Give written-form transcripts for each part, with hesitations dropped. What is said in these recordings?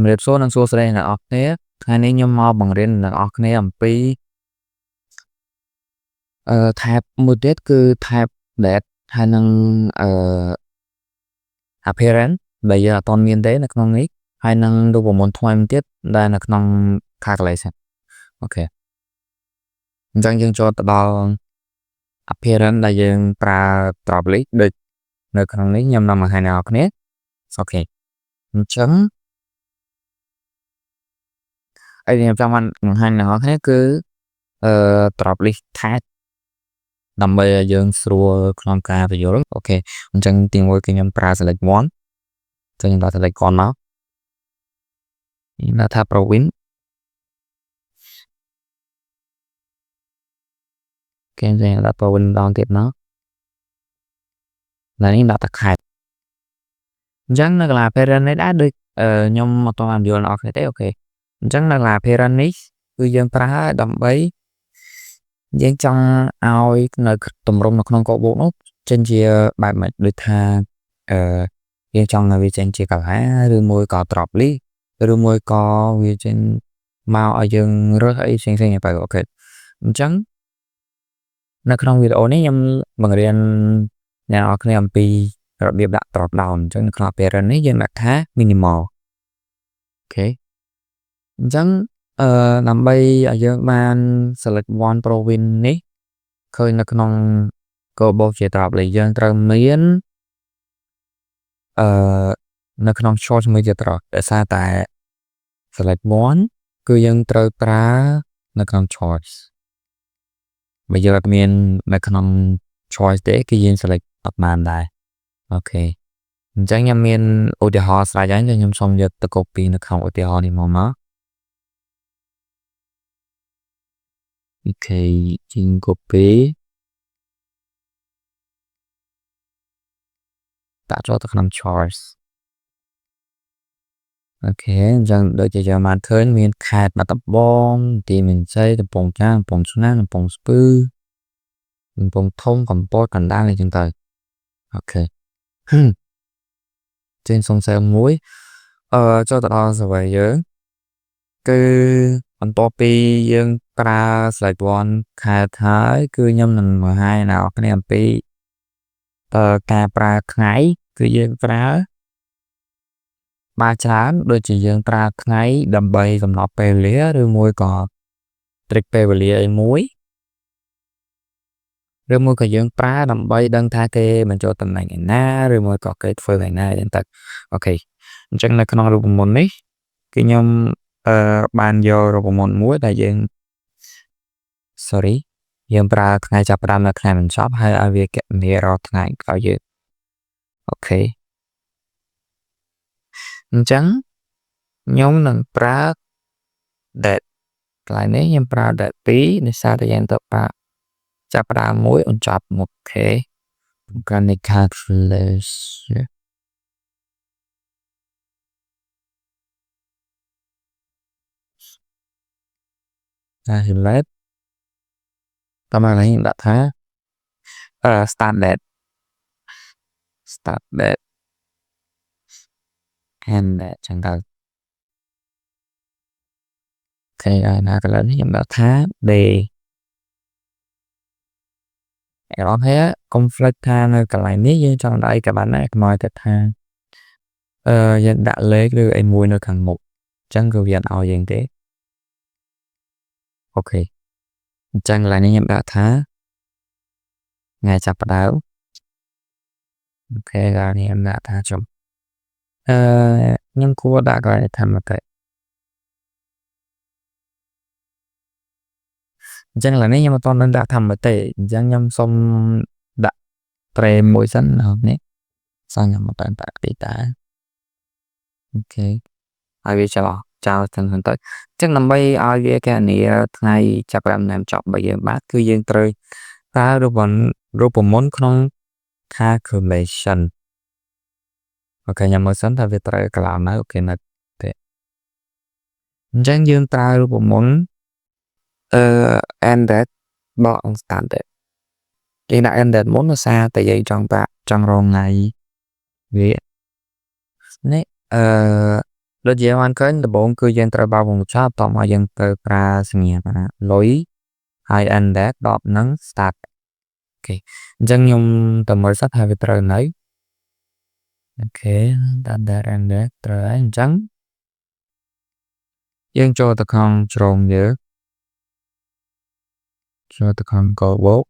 ជំរាបសួរនិងសួស្តីអ្នកនរគ្នាថ្ងៃនេះខ្ញុំមកបង្រៀនអ្នកនរគ្នាអំពីtab មួយទៀតគឺ tab that ហើយនឹងappearance ដែលយើងអត់ទាន់មានទេនៅក្នុងនេះហើយនឹងរូបមន្តថ្មីមួយទៀតដែលនៅក្នុង calculation អូខេអញ្ចឹងយើងចូលទៅដល់ appearance ដែលយើងប្រើ drop list ដូចនៅក្នុងនេះខ្ញុំនាំបង្ហាញអ្នកនរគ្នាអូខេអញ្ចឹងហើយខ្ញុំចង់បង្ហាញអ្នកនរគ្នាគឺdrop list tag ដើម្បីឲ្យយើងស្រួលក្នុងការបញ្យល់អូខេអញ្ចឹងទីមួយគឺខ្ញុំប្រើ select one ចឹងខ្ញុំដាក់ select គាត់មកដាក់ថា province គេចេះដាក់ province ម្ដងទៀតមកហើយនេះដាក់តែខេត្តអញ្ចឹងនៅកន្លែង parent នេះដែរដូចខ្ញុំអត់ទាន់យល់អ្នកនរគ្នាទេអូខេអញ្ចឹងនៅកន្លែង parent នេះគឺយើងប្រើដើម្បីយើងចង់ឲ្យនៅតម្រុំនៅក្នុងកបោកនោះចេញជាបែបម៉េចដូចថាយើងចង់ឲ្យវាចេញជាកាឡាឬមួយក៏ drop list ឬមួយក៏វាចេញមកឲ្យយើងរើសអីផ្សេងៗទៅអូខេអញ្ចឹងនៅក្នុងវីដេអូនេះខ្ញុំបង្រៀនអ្នកនរគ្នាអំពីរបៀបដាក់ drop down អញ្ចឹងនៅក្នុង parent នេះយើងដាក់ថា minimal អូខេអញ្ចឹងដើម្បីឲ្យយើងបាន select one province នេះឃើញនៅក្នុង combo ជា drop list យើងត្រូវមាននៅក្នុង choice មួយទៀតត្រូវដោយសារតែ select one គឺយើងត្រូវប្រើនៅក្នុង choice បើយើងអត់មាននៅក្នុង choice ទេគឺយើង select អត់បានដែរអូខេអញ្ចឹងខ្ញុំមានឧទាហរណ៍ស្រាច់ហើយខ្ញុំសូមយកទៅ copy នៅក្នុងឧទាហរណ៍នេះមកអូខេជាង copy ដាក់ចូលទៅក្នុង choice អូខេអញ្ចឹងដូចជាយើងបានឃើញមានខេត្តបាត់ដំបងទីមានជ័យកំពង់ចាមកំពង់ឆ្នាំងកំពង់ស្ពឺកំពង់ធំកំពតកណ្ដាលអញ្ចឹងទៅអូខេចេញសង្ស័យមួយចូលទៅដល់ server យើងគឺបន្ទាប់ពីយើងប្រើ select one ខេត្តហើយគឺខ្ញុំនឹងបង្ហាញអ្នកនរគ្នាអំពីការប្រើថ្ងៃគឺយើងប្រើបានច្រើនដូចជាយើងប្រើថ្ងៃដើម្បីកំណត់ពេលវេលាឬមួយក៏ trick ពេលវេលាអីមួយឬមួយក៏យើងប្រើដើម្បីដឹងថាគេបញ្ចូលតំណែងឯណាឬមួយក៏គេធ្វើឯណាអញ្ចឹងទៅអូខេអញ្ចឹងនៅក្នុងរូបមន្តនេះគឺខ្ញុំបានយករូបមន្តមួយដែលយើង sorry យើងប្រើថ្ងៃចាប់ផ្ដើមនៅថ្ងៃបញ្ចប់ហើយឲ្យវាគណនារាល់ថ្ងៃឲ្យយើងអូខេអញ្ចឹងខ្ញុំនឹងប្រើ date កន្លែងនេះខ្ញុំប្រើ date 2ដោយសារតែយើងទៅប្រើចាប់ផ្ដើមមួយអញ្ចប់អូខេការនៃ calculation calculate តាមនេះដាក់ថាstart date and date ចឹងទៅអូខេហើយណាកន្លែងនេះខ្ញុំដាក់ថា day អ្នកនរគ្នាកុំ flex ថានៅកន្លែងនេះយើងចង់ដាក់អីក៏បានដែរកុំឲ្យតែថាយើងដាក់លេខឬអីមួយនៅខាងមុខអញ្ចឹងគឺវាអត់ឲ្យយើងទេអូខេអញ្ចឹងកន្លែងនេះខ្ញុំដាក់ថាថ្ងៃចាប់ផ្ដើមអូខេកន្លែងនេះខ្ញុំដាក់ថាចំខ្ញុំគួរដាក់កន្លែងធម្មតាអញ្ចឹងឥឡូវនេះខ្ញុំអត់ទាន់នឹងដាក់ធម្មតាទេអញ្ចឹងខ្ញុំសូមដាក់ frame មួយសិននេះសងខ្ញុំមកដាក់ទីតាអូខេហើយវាចោលទៅអញ្ចឹងដើម្បីឲ្យវាគណនាថ្ងៃចាប់ផ្ដើមដល់ចប់របស់យើងបាទគឺយើងត្រូវប្រើរូបមន្តក្នុង calculation អូខេខ្ញុំមើលសិនថាវាត្រូវកន្លងនៅអូខេនៅទេអញ្ចឹងយើងប្រើរូបមន្តended បក standard គេដាក់ ended មុនដោយសារតែយើងចង់រងថ្ងៃវានេះ ដូចយើងបានឃើញដំបូងគឺយើងត្រូវបើកវងកញ្ចក់បន្ទាប់មកយើងទៅប្រើសញ្ញាលុយហើយ index ដបហ្នឹង start អូខេអញ្ចឹងខ្ញុំទៅមើលសិនហើយវាត្រូវនៅអូខេដាក់ that index ត្រូវហើយអញ្ចឹងយើងចូលទៅក្នុងជ្រុងយើងចូលទៅក្នុង code box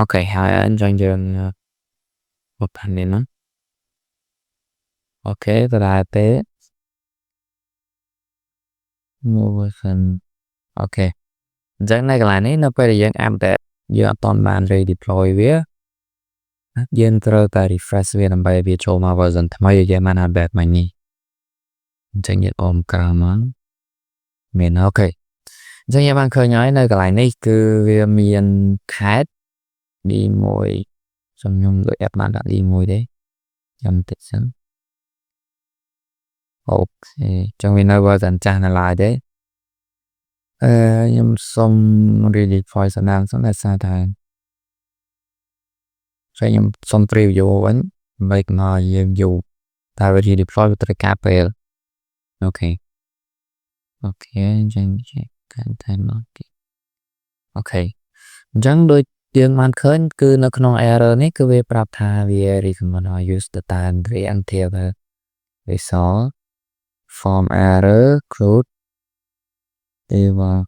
អូខេហើយអញ្ចឹងយើងបបនេះណាអូខេដដែលទេ version អូខេអញ្ចឹងនៅកន្លែងនេះនៅពេលដែលយើង update យើងអត់ទាន់បាន redeploy វាយើងត្រូវតែ refresh វាដើម្បីវាចូលមក version ថ្មីយើងបាន update មិញនេះអញ្ចឹងយើងអមក្រោមមកមានអូខេអញ្ចឹងយើងបានឃើញហើយនៅកន្លែងនេះគឺវាមានខេត្ត D1 ខ្ញុំដូចអត់បានដាក់ D1 ទេចាំតិចសិនអូខេអញ្ចឹងវានៅ version ចាស់នៅឡើយទេខ្ញុំសុំ redeploy ស្ដាមសិនតែសារថាខ្ញុំសុំ preview វិញដើម្បីកុំឲ្យយើងយូរតែ redeploy វាត្រូវការពេលអូខេអូខេអញ្ចឹងកាន់តែមកអូខេអញ្ចឹងដូចយើងបានឃើញគឺនៅក្នុង error នេះគឺវាប្រាប់ថាវា recommend ឲ្យ use data entry until the result form error code table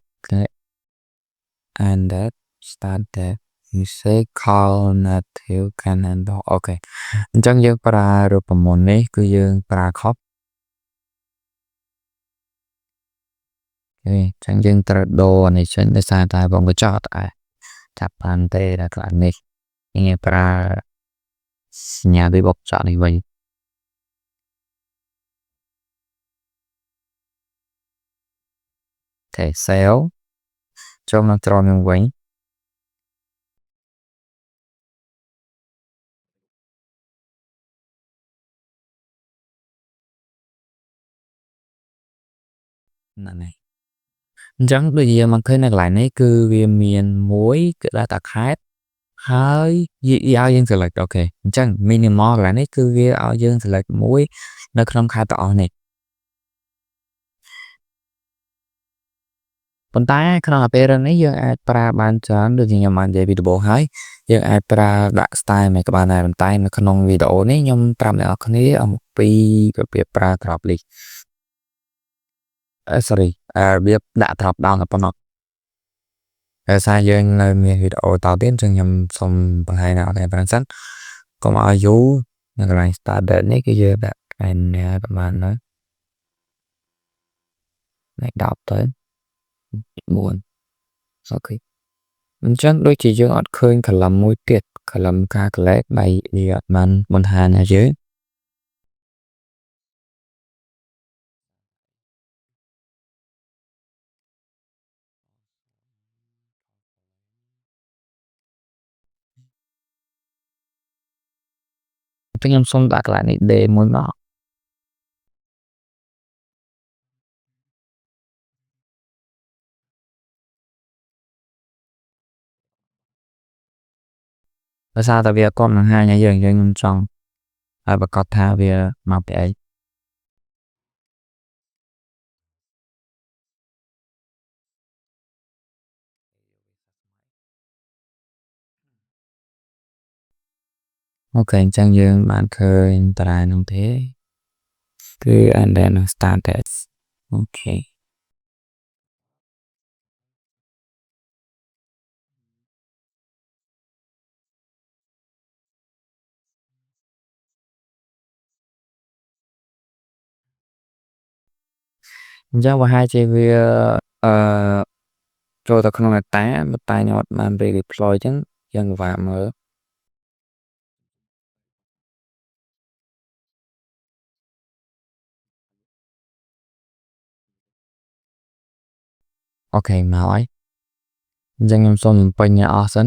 and that start that you say call native can handle អូខេអញ្ចឹងយើងប្រើរូបមន្តនេះគឺយើងប្រើ copy អញ្ចឹងយើងត្រូវដូរអានេះចេញដោយសារតែបងក៏ចោតដែរចាប់បានទេដល់កន្លែងនេះយើងប្រើសញ្ញាវិបុកចោតនេះវិញតែ sale ចូលមកត្រង់នឹងវិញហ្នឹងហើយអញ្ចឹងដូចយើងមកឃើញនៅកន្លែងនេះគឺវាមានមួយគឺដាក់តាខេតហើយឲ្យយើង select អូខេអញ្ចឹង minimal កន្លែងនេះគឺវាឲ្យយើង select មួយនៅក្នុងខេត្តទាំងអស់នេះប៉ុន្តែក្នុង appearance នេះយើងអាចប្រើបានច្រើនដូចជាខ្ញុំបាននិយាយពីដំបូងហើយយើងអាចប្រើដាក់ style មកក៏បានដែរប៉ុន្តែនៅក្នុងវីដេអូនេះខ្ញុំប្រាប់អ្នកនរគ្នាអំពីរបៀបប្រើ drop list sorry របៀបដាក់ drop down តែប៉ុណ្ណោះដោយសារយើងនៅមានវីដេអូតទៀតអញ្ចឹងខ្ញុំសូមបង្ហាញដល់អ្នកប្រាំសិនកុំឲ្យយូរនៅកន្លែង start date នេះគឺយើងដាក់ខែណាប្រហែលនៅថ្ងៃ10ទៅ4អូខេអញ្ចឹងដូចជាយើងអត់ឃើញ column មួយទៀត column calculate ដៃវាអត់បានបង្ហាញឲ្យយើងខ្ញុំសូមដាក់កន្លែងនេះ day មួយមកដោយសារតែវាអត់បង្ហាញឲ្យយើងខ្ញុំចង់ឲ្យប្រកាសថាវាមកពីអីអូខេអញ្ចឹងយើងបានឃើញតារានោះទេគឺ and then start test អូខេអញ្ចឹងប្រហែលជាវាអឺចូលទៅក្នុង data តែខ្ញុំអត់បាន redeploy អញ្ចឹងយើងពិបាកមើលអូខេមកហើយអញ្ចឹងខ្ញុំសូមបំពេញឲ្យអស់សិន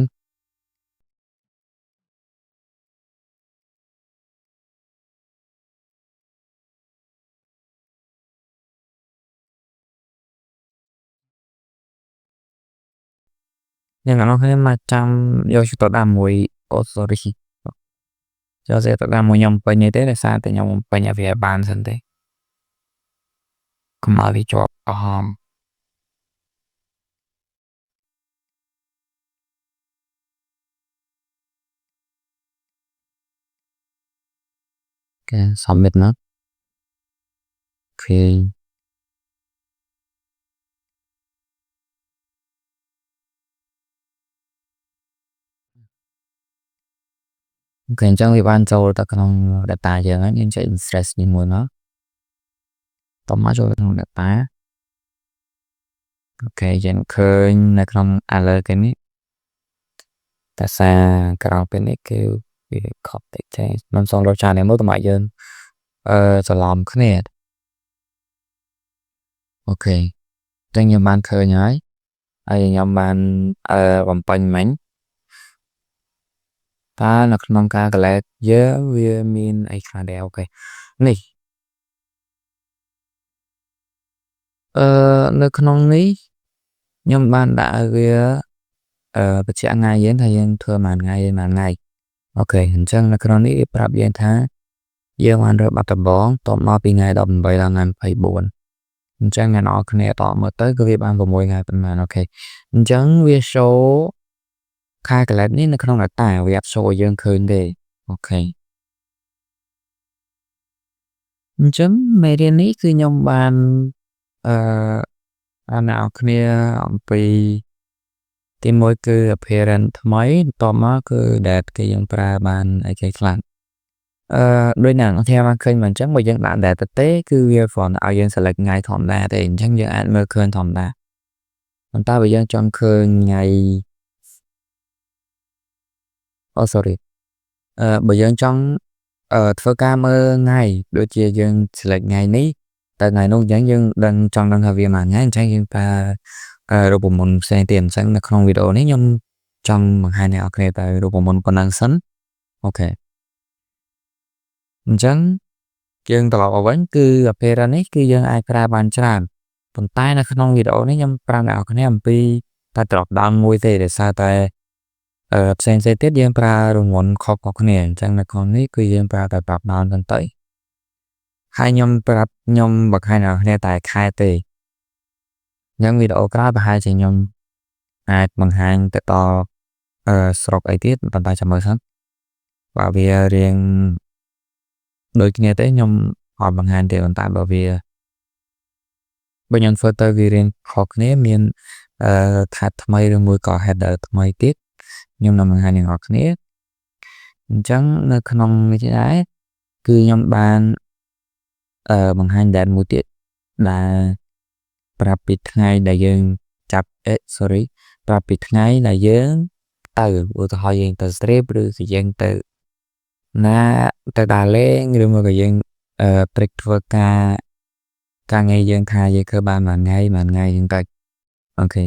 nhưng mà nó hay mà chăm vô cho đam mùi sorry cho sẽ đam mùi nhom bên như thế là sao thì nhom bên nhà về bàn sân thế kembali cho cái submit nó khi cái trong thì ban châu ta còn data giờ nó nhưng chạy stress như mùi nó tóm mắt cho trong data ok jadi khơi là trong alert cái này ta xa cái bên này kêu về contact change nó xong rồi trả này mới tụi mày dânจะlàm cái này ok trên nhiều bạn khơi nhái ai nhiều bạn bằng bánh mánh ta là trong cái lệ dễ vì mình ai khá đẹp ok nàyនៅក្នុងនេះខ្ញុំបានដាក់វាបញ្ជាក់ថ្ងៃយើងថាយើងធ្វើមួយថ្ងៃអូខេអញ្ចឹងនៅក្នុងនេះប្រាប់យើងថាយើងបានរើបាត់ដំបងតមកពីថ្ងៃ18ដល់ថ្ងៃ24អញ្ចឹងអ្នកនរគ្នាតមើលទៅគឺវាបាន6ថ្ងៃប៉ុន្មានអូខេអញ្ចឹងវា show ខែកលែតនេះនៅក្នុងdataវាអត់ show ឲ្យយើងឃើញទេអូខេអញ្ចឹងមេរៀននេះគឺខ្ញុំបានអឺអានអ្នកគ្នាអំពីទីមួយគឺ appearance ថ្មីបន្ទាប់មកគឺ date គេយើងប្រើបានអីគេខ្លះដូចណាtheoបានឃើញមកអញ្ចឹងបើយើងដាក់ date ទេគឺវាគ្រាន់តែឲ្យយើង select ថ្ងៃធម្មតាទេអញ្ចឹងយើងអាចមើលឃើញធម្មតាប៉ុន្តែបើយើងចង់ឃើញថ្ងៃsorry បើយើងចង់ធ្វើការមើលថ្ងៃដូចជាយើង select ថ្ងៃនេះតែថ្ងៃនោះអញ្ចឹងយើងដឹងចង់ដឹងថាវាមួយថ្ងៃអញ្ចឹងយើងប្រើរូបមន្តផ្សេងទៀតអញ្ចឹងនៅក្នុងវីដេអូនេះខ្ញុំចង់បង្ហាញអ្នកនរគ្នាទៅរូបមន្តប៉ុណ្ណឹងសិនអូខេអញ្ចឹងយើងត្រឡប់មកវិញគឺ appearance នេះគឺយើងអាចប្រើបានច្រើនប៉ុន្តែនៅក្នុងវីដេអូនេះខ្ញុំប្រាប់អ្នកនរគ្នាអំពីតែ drop down មួយទេដោយសារតែផ្សេងទៀតយើងប្រើរង្វាន់ខុសៗគ្នាអញ្ចឹងនៅក្នុងនេះគឺយើងប្រើតែ drop down ទៅហើយខ្ញុំប្រាប់ខ្ញុំបង្ហាញអ្នកនរគ្នាតែខែទេអញ្ចឹងវីដេអូក្រោយប្រហែលជាខ្ញុំអាចបង្ហាញទៅដល់ស្រុកអីទៀតប៉ុន្តែចាំមើលសិនបើវារៀងដូចគ្នាទេខ្ញុំអត់បង្ហាញទេប៉ុន្តែបើខ្ញុំធ្វើទៅវារៀងខុសគ្នាមានថាថ្មីឬមួយក៏ header ថ្មីទៀតខ្ញុំនឹងបង្ហាញអ្នកនរគ្នាអញ្ចឹងនៅក្នុងនេះដែរគឺខ្ញុំបានបង្ហាញ date មួយទៀតដែលប្រាប់ពីថ្ងៃដែលយើងចាប់ប្រាប់ពីថ្ងៃដែលយើងទៅឧទាហរណ៍យើងទៅ strip ឬក៏យើងទៅណាទៅដើរលេងឬមកក៏យើងព្រិចធ្វើការងារយើងថាយើងធ្វើបានមួយថ្ងៃយើងទៅអូខេ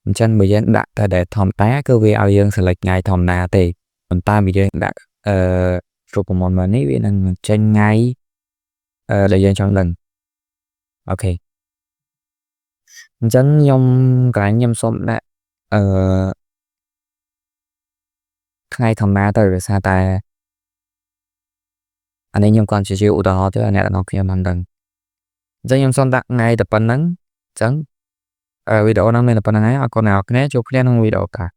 អញ្ចឹងបើយើងដាក់តែដែលធម្មតាគឺវាឲ្យយើង select ថ្ងៃធម្មតាទេប៉ុន្តែបើយើងដាក់រូបមន្តមកនេះវានឹងចេញថ្ងៃដែលយើងចង់ដឹងអូខេអញ្ចឹងខ្ញុំសូមដាក់ថ្ងៃធម្មតាទៅដោយសារតែអានេះខ្ញុំគាត់ជាឧទាហរណ៍ទៅអ្នកនរគ្នាបានដឹងអញ្ចឹងខ្ញុំសូមដាក់ថ្ងៃតែប៉ុណ្្នឹងអញ្ចឹងវីដេអូហ្នឹងមានតែប៉ុណ្្នឹងហើយអរគុណអ្នកនរគ្នាជួបគ្នាក្នុងវីដេអូក្រោយ